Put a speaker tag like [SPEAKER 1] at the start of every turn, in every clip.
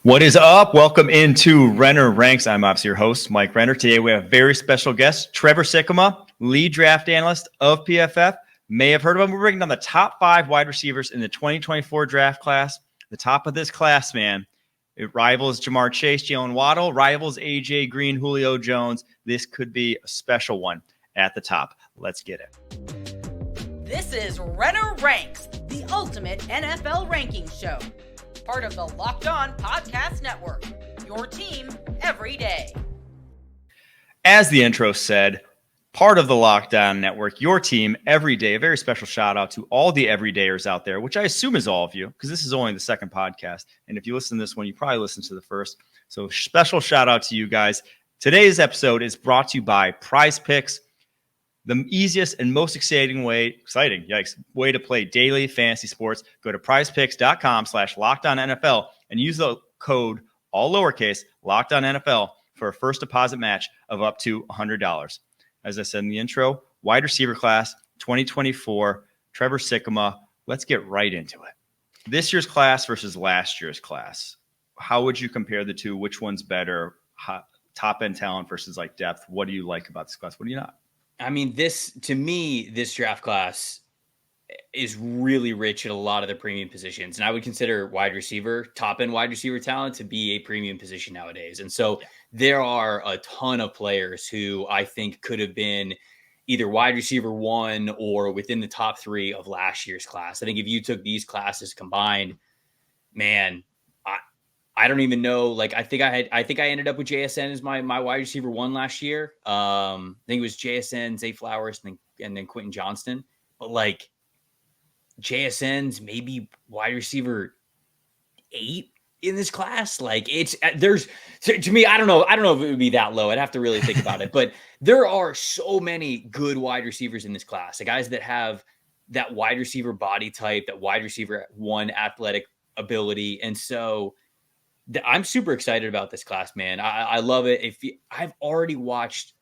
[SPEAKER 1] What is up? Welcome into Renner Ranks. I'm obviously your host, Mike Renner. Today we have a very special guest, Trevor Sikkema, lead draft analyst of PFF. May have heard of him. We're bringing down the top 5 wide receivers in the 2024 draft class. The top of this class, man, it rivals Jamar Chase, Jalen Waddle, rivals AJ Green, Julio Jones. This could be a special one at the top. Let's get it.
[SPEAKER 2] This is Renner Ranks, the ultimate NFL ranking show. Part of the Locked On Podcast Network, your team every day.
[SPEAKER 1] As the intro said, part of the Locked On Network, your team every day. A very special shout out to all the everydayers out there, which I assume is all of you, because this is only the second podcast. And if you listen to this one, you probably listened to the first. So special shout out to you guys. Today's episode is brought to you by PrizePicks, the easiest and most exciting way to play daily fantasy sports. Go to prizepicks.com/LockedOnNFL and use the code, all lowercase, LockedOnNFL for a first deposit match of up to $100. As I said in the intro, wide receiver class 2024, Trevor Sikkema. Let's get right into it. This year's class versus last year's class. How would you compare the two? Which one's better? Top end talent versus like depth. What do you like about this class? What do you not?
[SPEAKER 3] I mean, this draft class is really rich at a lot of the premium positions. And I would consider top end wide receiver talent to be a premium position nowadays. And so there are a ton of players who I think could have been either wide receiver 1 or within the top 3 of last year's class. I think if you took these classes combined, man, I don't even know. Like, I think I ended up with JSN as my wide receiver 1 last year. I think it was JSN, Zay Flowers, and then Quentin Johnston. But like JSN's maybe wide receiver 8 in this class. Like there's to me, I don't know if it would be that low. I'd have to really think about it. But there are so many good wide receivers in this class. The guys that have that wide receiver body type, that wide receiver 1 athletic ability, and so I'm super excited about this class, man. I love it. I've already watched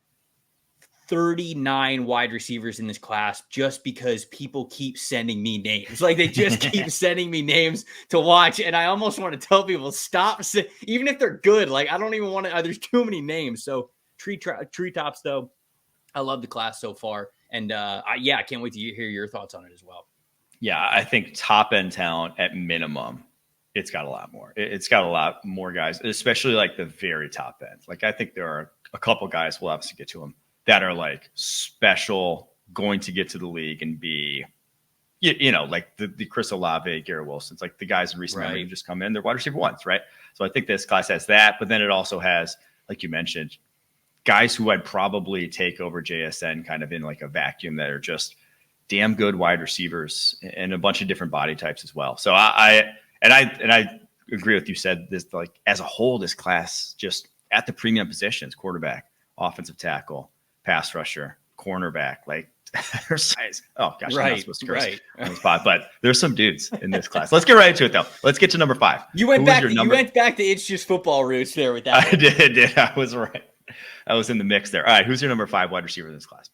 [SPEAKER 3] 39 wide receivers in this class just because people keep sending me names. Like they just keep sending me names to watch. And I almost want to tell people, stop. Even if they're good, like I don't even want to, there's too many names. So treetops though. I love the class so far. And I can't wait to hear your thoughts on it as well.
[SPEAKER 1] Yeah, I think top end talent at minimum. It's got a lot more. It's got a lot more guys, especially like the very top end. Like I think there are a couple guys, we'll obviously get to them, that are like special, going to get to the league and be, like the Chris Olave, Garrett Wilsons, like the guys in recent memory who just come in, they're wide receiver 1s, right? So I think this class has that, but then it also has, like you mentioned, guys who I'd probably take over JSN kind of in like a vacuum that are just damn good wide receivers and a bunch of different body types as well. So I agree with you said this, like as a whole, this class just at the premium positions, quarterback, offensive tackle, pass rusher, cornerback, like there's guys. Oh gosh, I'm not supposed to curse on the spot, but there's some dudes in this class. Let's get right into it though. Let's get to number 5.
[SPEAKER 3] You went back to It's Just Football roots there with that.
[SPEAKER 1] I did. I was right. I was in the mix there. All right. Who's your number 5 wide receiver in this class?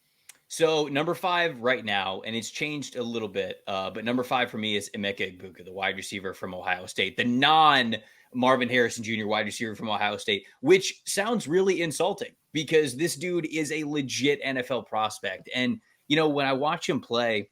[SPEAKER 3] So number 5 right now, and it's changed a little bit, but number 5 for me is Emeka Egbuka, the wide receiver from Ohio State, the non-Marvin Harrison Jr. wide receiver from Ohio State, which sounds really insulting because this dude is a legit NFL prospect. And, when I watch him play,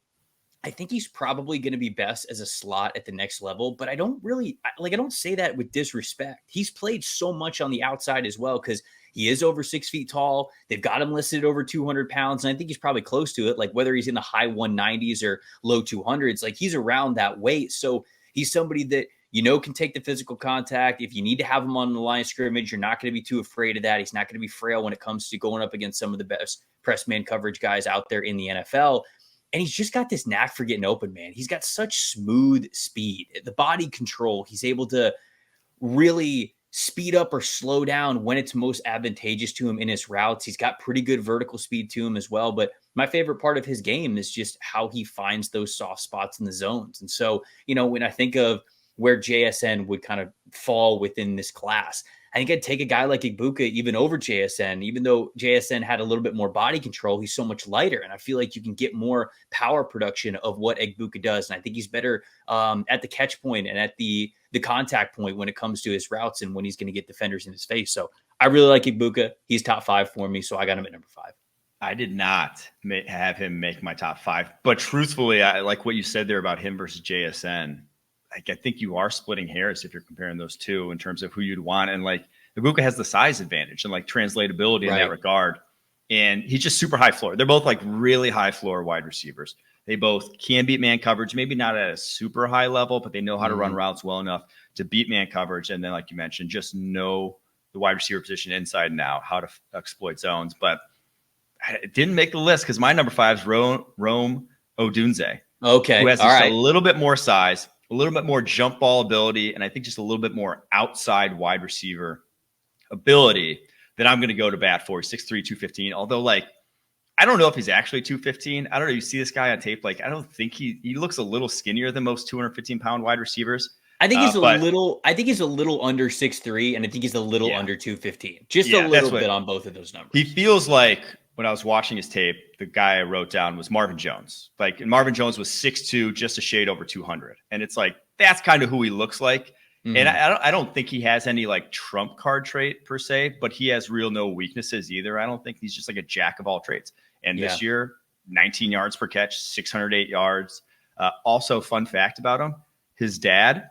[SPEAKER 3] I think he's probably going to be best as a slot at the next level, but I don't say that with disrespect. He's played so much on the outside as well because he is over 6 feet tall. They've got him listed over 200 pounds. And I think he's probably close to it. Like whether he's in the high 190s or low 200s, like he's around that weight. So he's somebody that, can take the physical contact. If you need to have him on the line of scrimmage, you're not going to be too afraid of that. He's not going to be frail when it comes to going up against some of the best press man coverage guys out there in the NFL. And he's just got this knack for getting open, man. He's got such smooth speed, the body control. He's able to really speed up or slow down when it's most advantageous to him in his routes. He's got pretty good vertical speed to him as well. But my favorite part of his game is just how he finds those soft spots in the zones. And so, when I think of where JSN would kind of fall within this class. I think I'd take a guy like Ibuka even over JSN, even though JSN had a little bit more body control. He's so much lighter, and I feel like you can get more power production of what Ibuka does. And I think he's better at the catch point and at the contact point when it comes to his routes and when he's going to get defenders in his face. So I really like Ibuka. He's top 5 for me, so I got him at number 5.
[SPEAKER 1] I did not have him make my top 5, but truthfully, I like what you said there about him versus JSN. Like, I think you are splitting hairs if you're comparing those two in terms of who you'd want. And like, Ibuka has the size advantage and like translatability in that regard. And he's just super high floor. They're both like really high floor wide receivers. They both can beat man coverage, maybe not at a super high level, but they know how to run routes well enough to beat man coverage. And then, like you mentioned, just know the wide receiver position inside and out, how to exploit zones. But it didn't make the list because my number 5 is Rome Odunze.
[SPEAKER 3] Okay.
[SPEAKER 1] Who has just a little bit more size, a little bit more jump ball ability, and I think just a little bit more outside wide receiver ability that I'm going to go to bat for. 6'3", 215. Although, like, I don't know if he's actually 215. I don't know. You see this guy on tape. Like, I don't think he looks a little skinnier than most 215-pound wide receivers. I think he's a little under 6'3", and I think he's a little under 215. Just a little bit on both of those numbers. He feels like, when I was watching his tape, the guy I wrote down was Marvin Jones. Like, and Marvin Jones was 6'2", just a shade over 200. And it's like, that's kind of who he looks like. Mm-hmm. And I don't think he has any like trump card trait per se, but he has real no weaknesses either. I don't think he's just like a jack of all trades. And this year, 19 yards per catch, 608 yards. Also, fun fact about him, his dad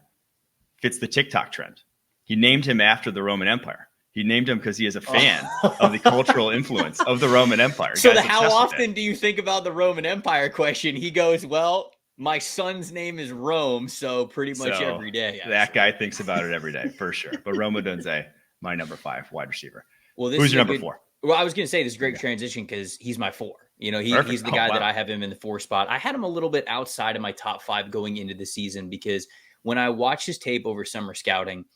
[SPEAKER 1] fits the TikTok trend. He named him after the Roman Empire. He named him because he is a fan of the cultural influence of the Roman Empire.
[SPEAKER 3] So how often do you think about the Roman Empire question? He goes, well, my son's name is Rome, so pretty much every day.
[SPEAKER 1] That guy thinks about it every day, for sure. But Rome Odunze, my number 5 wide receiver.
[SPEAKER 3] Well,
[SPEAKER 1] who's your number 4?
[SPEAKER 3] Well, I was going to say this is a great transition because he's my 4. You know, he's the guy that I have him in the 4 spot. I had him a little bit outside of my top 5 going into the season because when I watched his tape over summer scouting,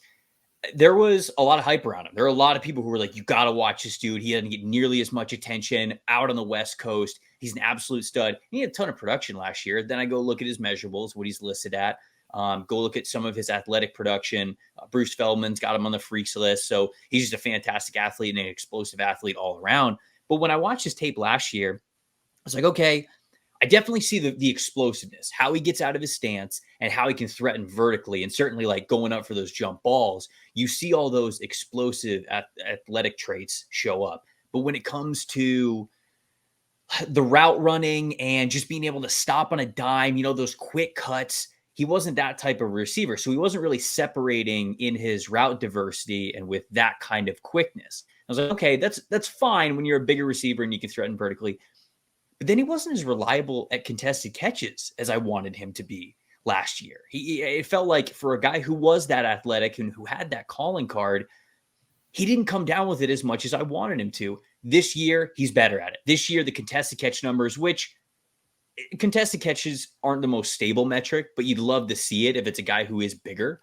[SPEAKER 3] there was a lot of hype around him. There are a lot of people who were like, you got to watch this dude. He doesn't get nearly as much attention out on the West Coast. He's an absolute stud. He had a ton of production last year. Then I go look at his measurables, what he's listed at. Go look at some of his athletic production. Bruce Feldman's got him on the freaks list. So he's just a fantastic athlete and an explosive athlete all around. But when I watched his tape last year, I was like, okay, I definitely see the explosiveness, how he gets out of his stance and how he can threaten vertically. And certainly like going up for those jump balls, you see all those explosive athletic traits show up. But when it comes to the route running and just being able to stop on a dime, you know, those quick cuts, he wasn't that type of receiver. So he wasn't really separating in his route diversity and with that kind of quickness. I was like, okay, that's fine when you're a bigger receiver and you can threaten vertically. But then he wasn't as reliable at contested catches as I wanted him to be last year. It felt like for a guy who was that athletic and who had that calling card, he didn't come down with it as much as I wanted him to. This year, he's better at it. This year, the contested catch numbers, which contested catches aren't the most stable metric, but you'd love to see it if it's a guy who is bigger.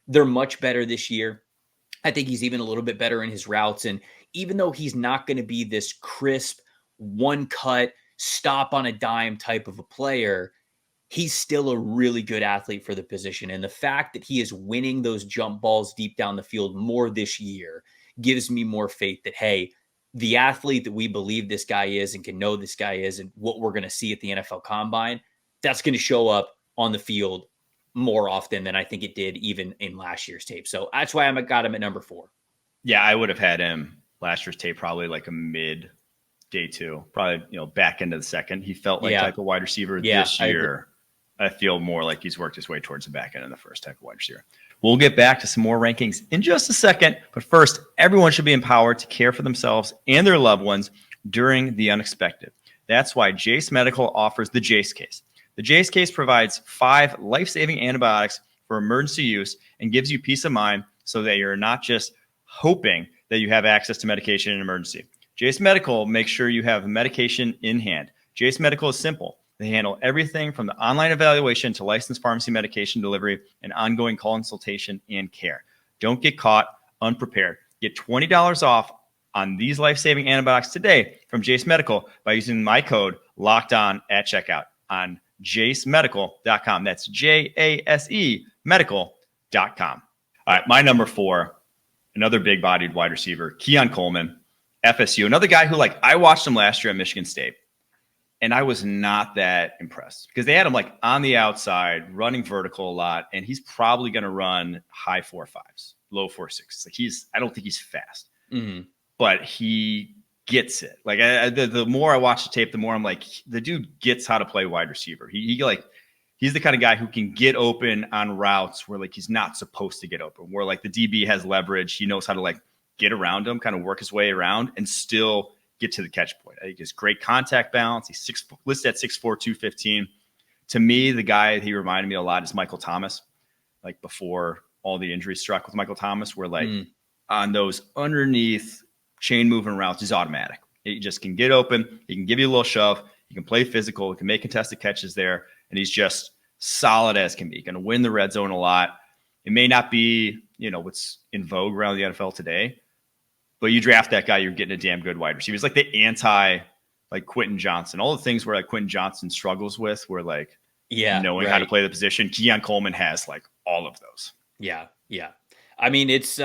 [SPEAKER 3] They're much better this year. I think he's even a little bit better in his routes. And even though he's not going to be this crisp, one cut, stop on a dime type of a player, he's still a really good athlete for the position. And the fact that he is winning those jump balls deep down the field more this year gives me more faith that, hey, the athlete that we believe this guy is and can know this guy is and what we're going to see at the NFL Combine, that's going to show up on the field more often than I think it did even in last year's tape. So that's why I got him at number 4.
[SPEAKER 1] Yeah, I would have had him last year's tape probably like a mid day 2, probably, you know, back into the second. He felt like type of wide receiver this year. I feel more like he's worked his way towards the back end of the first type of wide receiver. We'll get back to some more rankings in just a second. But first, everyone should be empowered to care for themselves and their loved ones during the unexpected. That's why Jase Medical offers the Jase case. The Jase case provides 5 life-saving antibiotics for emergency use and gives you peace of mind so that you're not just hoping that you have access to medication in an emergency. Jase Medical makes sure you have medication in hand. Jase Medical is simple. They handle everything from the online evaluation to licensed pharmacy medication delivery and ongoing consultation and care. Don't get caught unprepared. Get $20 off on these life-saving antibiotics today from Jase Medical by using my code LOCKEDON at checkout on jasemedical.com. That's JASE medical.com. All right, my number 4, another big-bodied wide receiver, Keon Coleman, FSU. Another guy who, like, I watched him last year at Michigan State, and I was not that impressed because they had him, like, on the outside, running vertical a lot, and he's probably going to run high 4.5s, low 4.6s. Like, I don't think he's fast, but he gets it. Like, the more I watch the tape, the more I'm like, the dude gets how to play wide receiver. He's the kind of guy who can get open on routes where, like, he's not supposed to get open, where, like, the DB has leverage. He knows how to, like, get around him, kind of work his way around and still get to the catch point. I think he has great contact balance. He's listed at 6'4", 215. To me, the guy he reminded me a lot is Michael Thomas, like before all the injuries struck with Michael Thomas, where, like, on those underneath chain moving routes, he's automatic. He just can get open. He can give you a little shove. He can play physical. He can make contested catches there. And he's just solid as can be. Going to win the red zone a lot. It may not be, what's in vogue around the NFL today, but you draft that guy, you're getting a damn good wide receiver. He's like the like Quentin Johnson. All the things where, like, Quentin Johnson struggles with, where, like, knowing how to play the position. Keon Coleman has, like, all of those.
[SPEAKER 3] Yeah. I mean, it's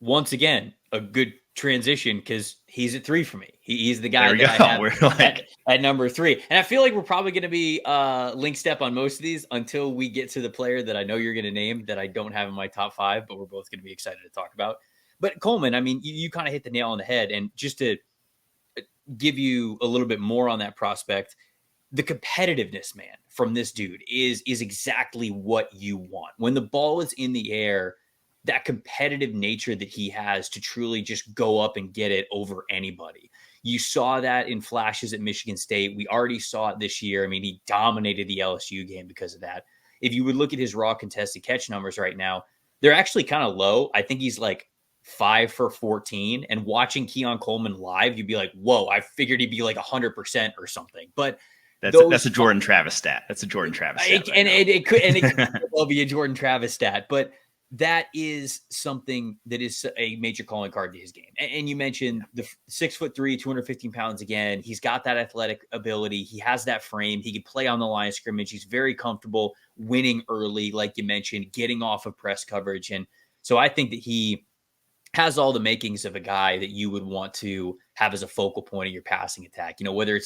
[SPEAKER 3] once again a good transition because he's at 3 for me. He's the guy that I have
[SPEAKER 1] we're like
[SPEAKER 3] at number 3. And I feel like we're probably going to be link step on most of these until we get to the player that I know you're going to name that I don't have in my top 5, but we're both going to be excited to talk about. But Coleman, I mean, you kind of hit the nail on the head. And just to give you a little bit more on that prospect, the competitiveness, man, from this dude is exactly what you want. When the ball is in the air, that competitive nature that he has to truly just go up and get it over anybody. You saw that in flashes at Michigan State. We already saw it this year. I mean, he dominated the LSU game because of that. If you would look at his raw contested catch numbers right now, they're actually kind of low. I think he's like 5 for 14. And watching Keon Coleman live, you'd be like, whoa, I figured he'd be like 100% or something. But
[SPEAKER 1] that's a Jordan Travis stat. That's a Jordan Travis stat.
[SPEAKER 3] It could well be a Jordan Travis stat. But that is something that is a major calling card to his game. And you mentioned the 6'3", 215 pounds again. He's got that athletic ability. He has that frame. He can play on the line of scrimmage. He's very comfortable winning early, like you mentioned, getting off of press coverage. And so I think that he has all the makings of a guy that you would want to have as a focal point of your passing attack. Whether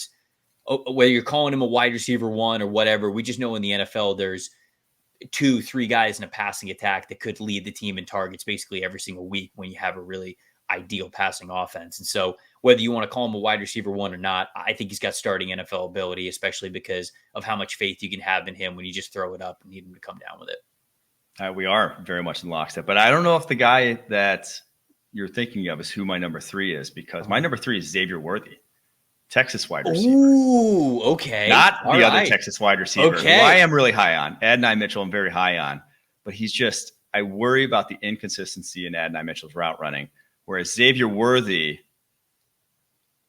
[SPEAKER 3] you're calling him a wide receiver 1 or whatever, we just know in the NFL there's 2-3 guys in a passing attack that could lead the team in targets basically every single week when you have a really ideal passing offense. And so whether you want to call him a wide receiver 1 or not, I think he's got starting NFL ability, especially because of how much faith you can have in him when you just throw it up and need him to come down with it.
[SPEAKER 1] We are very much in lockstep, but I don't know if the guy that you're thinking of is who my number 3 is, because my number 3 is Xavier Worthy, Texas wide receiver.
[SPEAKER 3] Ooh, okay.
[SPEAKER 1] Not the other Texas wide receiver,
[SPEAKER 3] okay,
[SPEAKER 1] who I am really high on. Adonai Mitchell, I'm very high on. But I worry about the inconsistency in Adonai Mitchell's route running. Whereas Xavier Worthy,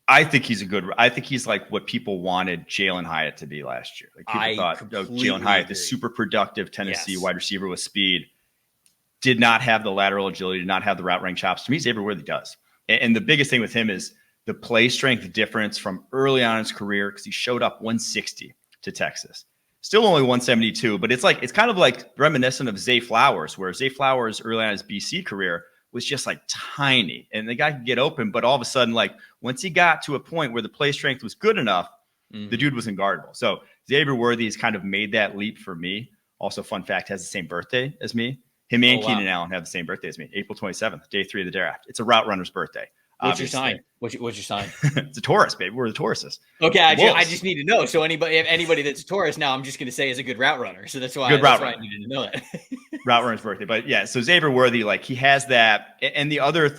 [SPEAKER 1] I think he's like what people wanted Jalen Hyatt to be last year. Like, people thought Jalen Hyatt, the super productive Tennessee wide receiver with speed, did not have the lateral agility, did not have the route running chops. To me, Xavier Worthy does. And the biggest thing with him is the play strength difference from early on in his career, because he showed up 160 to Texas. Still only 172, but it's kind of like reminiscent of Zay Flowers, where Zay Flowers early on in his BC career was just like tiny, and the guy could get open, but all of a sudden, like, once he got to a point where the play strength was good enough, the dude was unguardable. So Xavier Worthy has kind of made that leap for me. Also, fun fact, has the same birthday as me. Him and Keenan Allen have the same birthday as me, April 27th, day 3 of the draft. It's a route runner's birthday.
[SPEAKER 3] What's your sign? What's your sign?
[SPEAKER 1] It's a Taurus, baby. We're the Tauruses.
[SPEAKER 3] Okay, I just need to know. So anybody that's a Taurus now, I'm just going to say is a good route runner. So that's why I needed to know that.
[SPEAKER 1] Route runner's birthday. But yeah, so Xavier Worthy, like, he has that. And the other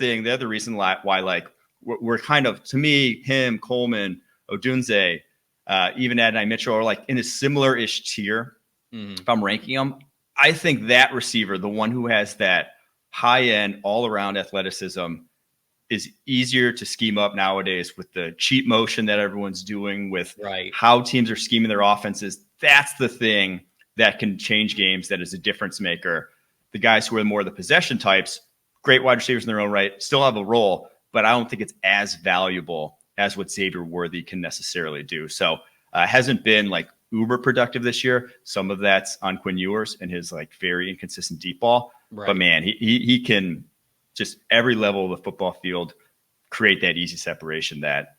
[SPEAKER 1] reason why, like, we're kind of, to me, him, Coleman, Odunze, even Adonai Mitchell are like in a similar-ish tier. If I'm ranking them, I think that receiver, the one who has that high-end, all-around athleticism, is easier to scheme up nowadays with the cheat motion that everyone's doing, with how teams are scheming their offenses. That's the thing that can change games, that is a difference maker. The guys who are more the possession types, great wide receivers in their own right, still have a role, but I don't think it's as valuable as what Xavier Worthy can necessarily do. So hasn't been like uber productive this year. Some of that's on Quinn Ewers and his like very inconsistent deep ball. Right. But man, he can just every level of the football field create that easy separation that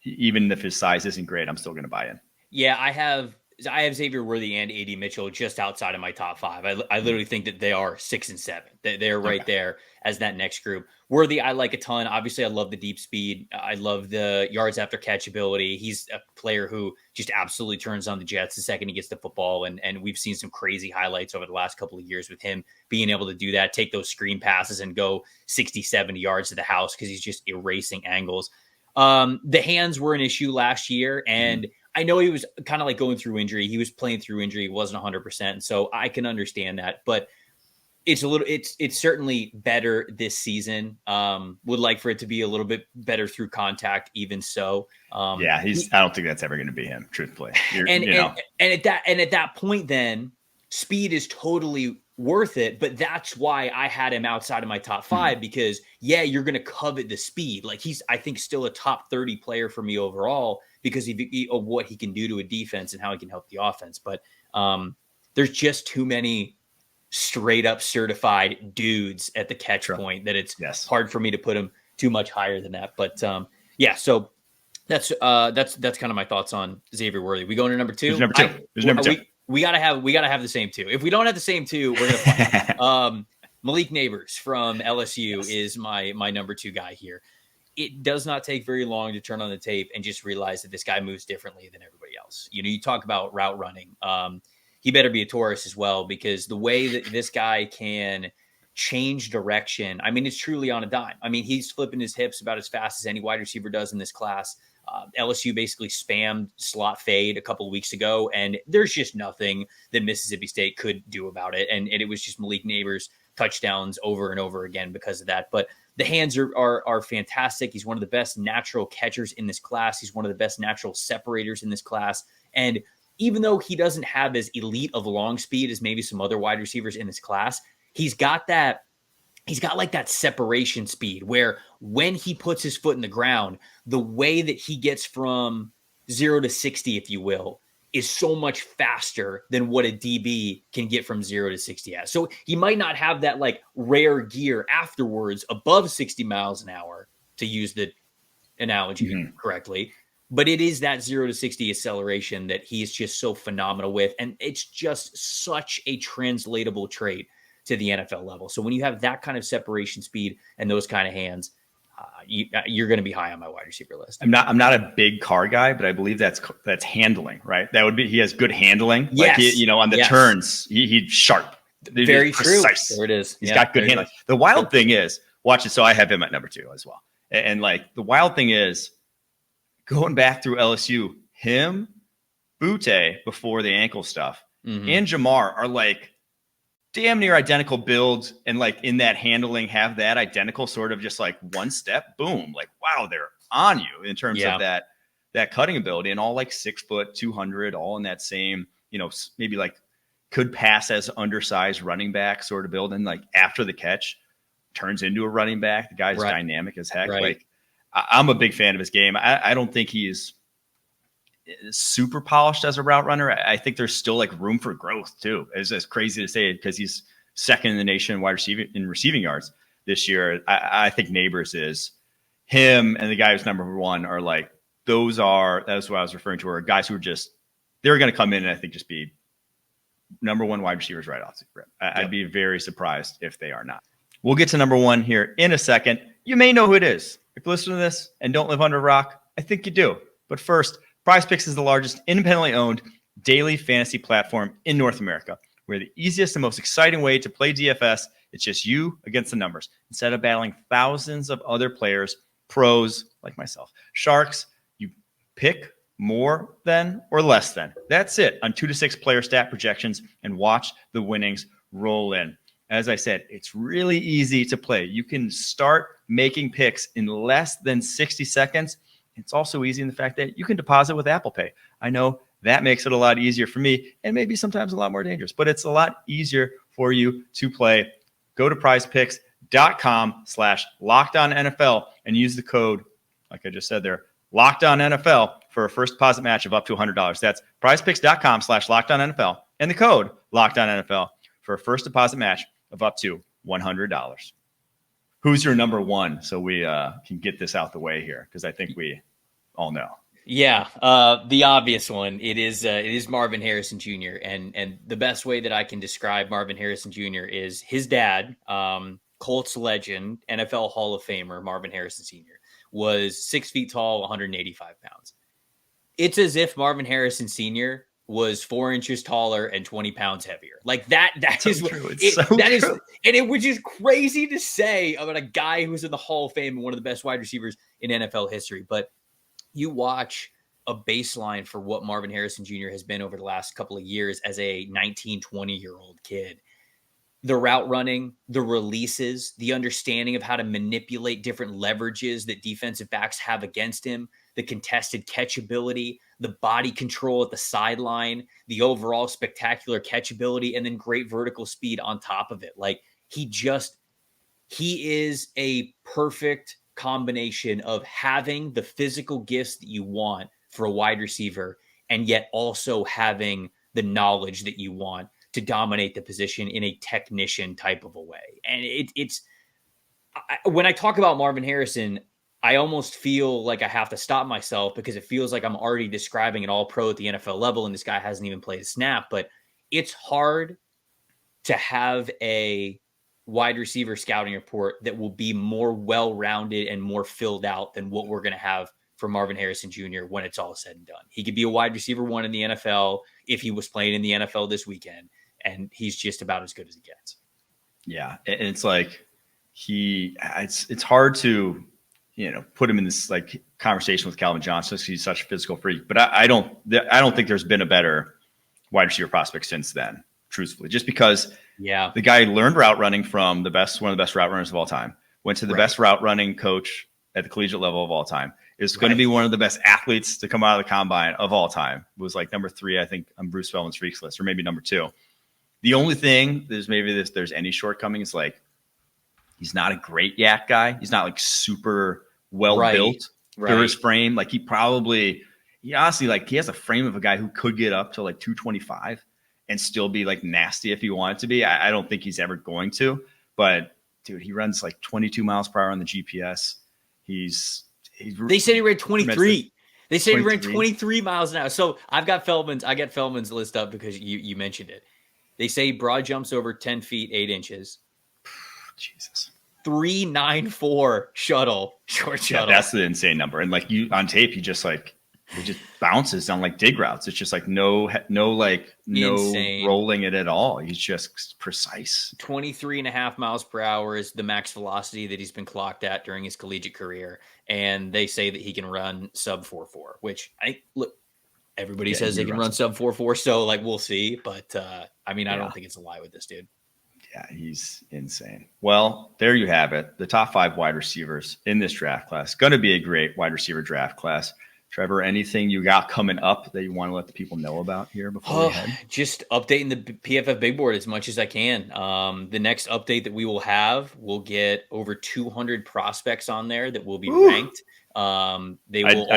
[SPEAKER 1] even if his size isn't great, I'm still going to buy in.
[SPEAKER 3] Yeah, I have Xavier Worthy and AD Mitchell just outside of my top 5. I literally think that they are 6 and 7. They're right there as that next group. Worthy, I like a ton. Obviously, I love the deep speed. I love the yards after catch ability. He's a player who just absolutely turns on the Jets the second he gets the football. And we've seen some crazy highlights over the last couple of years with him being able to do that, take those screen passes and go 60, 70 yards to the house because he's just erasing angles. The hands were an issue last year, and I know he was kind of like going through injury. He was playing through injury. He wasn't 100%. And so I can understand that, but it's certainly better this season. Would like for it to be a little bit better through contact, even so.
[SPEAKER 1] I don't think that's ever going to be him, truthfully.
[SPEAKER 3] And at that point, then speed is totally worth it. But that's why I had him outside of my top 5 because you're going to covet the speed. Like he's, I think, still a top 30 player for me overall because of what he can do to a defense and how he can help the offense. But there's just too many straight up certified dudes at the catch point that it's hard for me to put him too much higher than that. But so that's kind of my thoughts on Xavier Worthy. We going to number 2?
[SPEAKER 1] There's number 2.
[SPEAKER 3] We gotta have the same 2. If we don't have the same 2, we're gonna fight. Malik Nabers from LSU is my number 2 guy here. It does not take very long to turn on the tape and just realize that this guy moves differently than everybody else. You know, you talk about route running. He better be a Taurus as well, because the way that this guy can change direction, I mean, it's truly on a dime. I mean, he's flipping his hips about as fast as any wide receiver does in this class. LSU basically spammed slot fade a couple of weeks ago, and there's just nothing that Mississippi State could do about it. And it was just Malik Nabers touchdowns over and over again because of that. But the hands are fantastic. He's one of the best natural catchers in this class. He's one of the best natural separators in this class. And even though he doesn't have as elite of long speed as maybe some other wide receivers in this class, he's got like that separation speed where when he puts his foot in the ground, the way that he gets from 0 to 60, if you will, is so much faster than what a DB can get from 0 to 60 at. So he might not have that like rare gear afterwards above 60 miles an hour, to use the analogy correctly, but it is that 0 to 60 acceleration that he is just so phenomenal with. And it's just such a translatable trait to the NFL level. So when you have that kind of separation speed and those kind of hands, you're going to be high on my wide receiver list.
[SPEAKER 1] I'm not a big car guy, but I believe that's handling, right? That would be, he has good handling.
[SPEAKER 3] Yes.
[SPEAKER 1] Like on the turns, he's sharp.
[SPEAKER 3] Very true.
[SPEAKER 1] Precise.
[SPEAKER 3] There it is.
[SPEAKER 1] He's got good handling. Nice. The wild thing is, watch it. So I have him at number 2 as well. And like the wild thing is going back through LSU, him, Butte before the ankle stuff, and Jamar are like damn near identical builds, and like in that handling have that identical sort of just like one step, boom, like wow, they're on you in terms of that cutting ability, and all like 6 foot, 200, all in that same, maybe like could pass as undersized running back sort of build, and like after the catch turns into a running back. The guy's dynamic as heck.
[SPEAKER 3] Right.
[SPEAKER 1] Like I'm a big fan of his game. I don't think he's super polished as a route runner. I think there's still like room for growth too. It's crazy to say it because he's second in the nation in wide receiver in receiving yards this year. I think Nabers is him, and the guy who's number 1 are like, that's what I was referring to, are guys who are just, they're going to come in and I think just be number 1 wide receivers right off the rip. I'd be very surprised if they are not. We'll get to number 1 here in a second. You may know who it is. If you listen to this and don't live under a rock, I think you do. But first, PrizePicks is the largest independently owned daily fantasy platform in North America. We're the easiest and most exciting way to play DFS. It's just you against the numbers. Instead of battling thousands of other players, pros like myself, sharks, you pick more than or less than. That's it on 2 to 6 player stat projections and watch the winnings roll in. As I said, it's really easy to play. You can start making picks in less than 60 seconds. It's also easy in the fact that you can deposit with Apple Pay. I know that makes it a lot easier for me, and maybe sometimes a lot more dangerous, but it's a lot easier for you to play. Go to prizepicks.com/LockedOnNFL and use the code, like I just said there, LockedOnNFL for a first deposit match of up to $100. That's prizepicks.com/LockedOnNFL and the code LockedOnNFL for a first deposit match of up to $100. Who's your number one so we can get this out the way here? Because I think we all know.
[SPEAKER 3] Yeah, the obvious one. It is Marvin Harrison Jr. And the best way that I can describe Marvin Harrison Jr. is his dad, Colts legend, NFL Hall of Famer Marvin Harrison Sr. was 6 feet tall, 185 pounds. It's as if Marvin Harrison Sr. was 4 inches taller and 20 pounds heavier. Like that is
[SPEAKER 1] true.
[SPEAKER 3] And it was just crazy to say about a guy who's in the Hall of Fame and one of the best wide receivers in NFL history. But you watch a baseline for what Marvin Harrison Jr. has been over the last couple of years as a 19, 20-year-old kid. The route running, the releases, the understanding of how to manipulate different leverages that defensive backs have against him, the contested catchability, the body control at the sideline, the overall spectacular catchability, and then great vertical speed on top of it. Like he is a perfect combination of having the physical gifts that you want for a wide receiver and yet also having the knowledge that you want to dominate the position in a technician type of a way. And when I talk about Marvin Harrison, I almost feel like I have to stop myself because it feels like I'm already describing an all-pro at the NFL level and this guy hasn't even played a snap. But it's hard to have a wide receiver scouting report that will be more well-rounded and more filled out than what we're going to have for Marvin Harrison Jr. when it's all said and done. He could be a wide receiver 1 in the NFL if he was playing in the NFL this weekend, and he's just about as good as he gets.
[SPEAKER 1] Yeah, and it's like it's hard to put him in this like conversation with Calvin Johnson because he's such a physical freak. But I don't think there's been a better wide receiver prospect since then, truthfully, just because the guy learned route running from one of the best route runners of all time, went to the best route running coach at the collegiate level of all time, is going to be one of the best athletes to come out of the combine of all time. It was like number 3, I think, on Bruce Feldman's freaks list, or maybe number 2. The only thing there's any shortcing is like, he's not a great yak guy. He's not like super well built for his frame. Like he honestly, like he has a frame of a guy who could get up to like 225 and still be like nasty if he wanted to be. I don't think he's ever going to, but dude, he runs like 22 miles per hour on the GPS. They said he ran 23. They said he ran 23 miles an hour. So I got Feldman's list up because you mentioned it. They say broad jumps over 10 feet, 8 inches. Jesus. 394 short shuttle. Yeah, that's the insane number. And like on tape, he just bounces on like dig routes. It's just like no rolling it at all. He's just precise. 23.5 miles per hour is the max velocity that he's been clocked at during his collegiate career. And they say that he can run sub 4.4, which everybody says they can run sub 4.4. So like, we'll see. But I don't think it's a lie with this dude. Yeah, he's insane. Well, there you have it. The top 5 wide receivers in this draft class. Going to be a great wide receiver draft class. Trevor, anything you got coming up that you want to let the people know about here before we head? Just updating the PFF big board as much as I can. The next update that we will have, we'll get over 200 prospects on there that will be ranked. I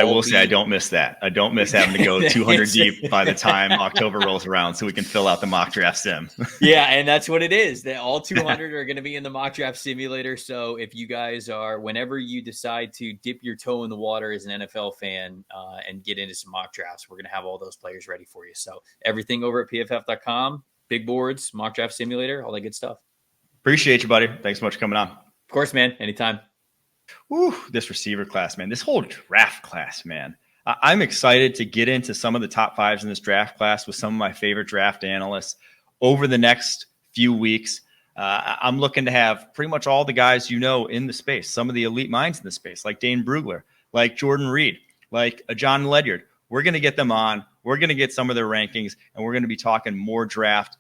[SPEAKER 1] will say I don't miss that. I don't miss having to go 200 deep by the time October rolls around so we can fill out the mock draft sim. Yeah, and that's what it is. That all 200 are going to be in the mock draft simulator. So if you guys whenever you decide to dip your toe in the water as an NFL fan and get into some mock drafts, we're going to have all those players ready for you. So everything over at pff.com, big boards, mock draft simulator, all that good stuff. Appreciate you, buddy. Thanks so much for coming on. Of course, man. Anytime. Woo, this receiver class, man. This whole draft class, man. I'm excited to get into some of the top 5s in this draft class with some of my favorite draft analysts over the next few weeks. I'm looking to have pretty much all the guys in the space, some of the elite minds in the space, like Dane Brugler, like Jordan Reed, like John Ledyard. We're going to get them on. We're going to get some of their rankings, and we're going to be talking more draft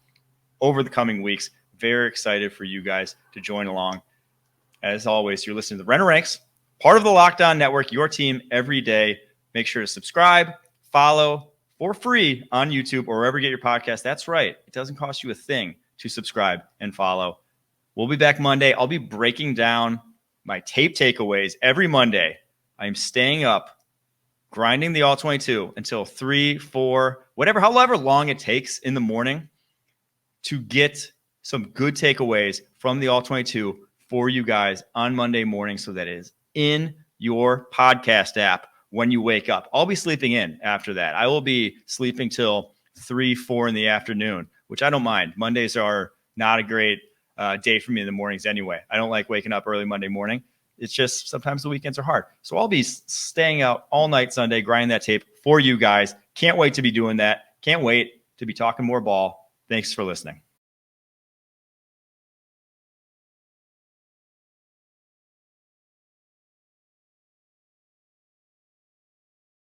[SPEAKER 1] over the coming weeks. Very excited for you guys to join along. As always, you're listening to the Renner Ranks, part of the Locked On Network, your team every day. Make sure to subscribe, follow for free on YouTube or wherever you get your podcast. That's right. It doesn't cost you a thing to subscribe and follow. We'll be back Monday. I'll be breaking down my tape takeaways every Monday. I'm staying up grinding the all 22 until 3, 4, whatever, however long it takes in the morning to get some good takeaways from the all 22 for you guys on Monday morning, so that it is in your podcast app when you wake up. I'll be sleeping in after that. I will be sleeping till 3, 4 in the afternoon, which I don't mind. Mondays are not a great day for me in the mornings anyway. I don't like waking up early Monday morning. It's just sometimes the weekends are hard. So I'll be staying out all night Sunday, grinding that tape for you guys. Can't wait to be doing that. Can't wait to be talking more ball. Thanks for listening.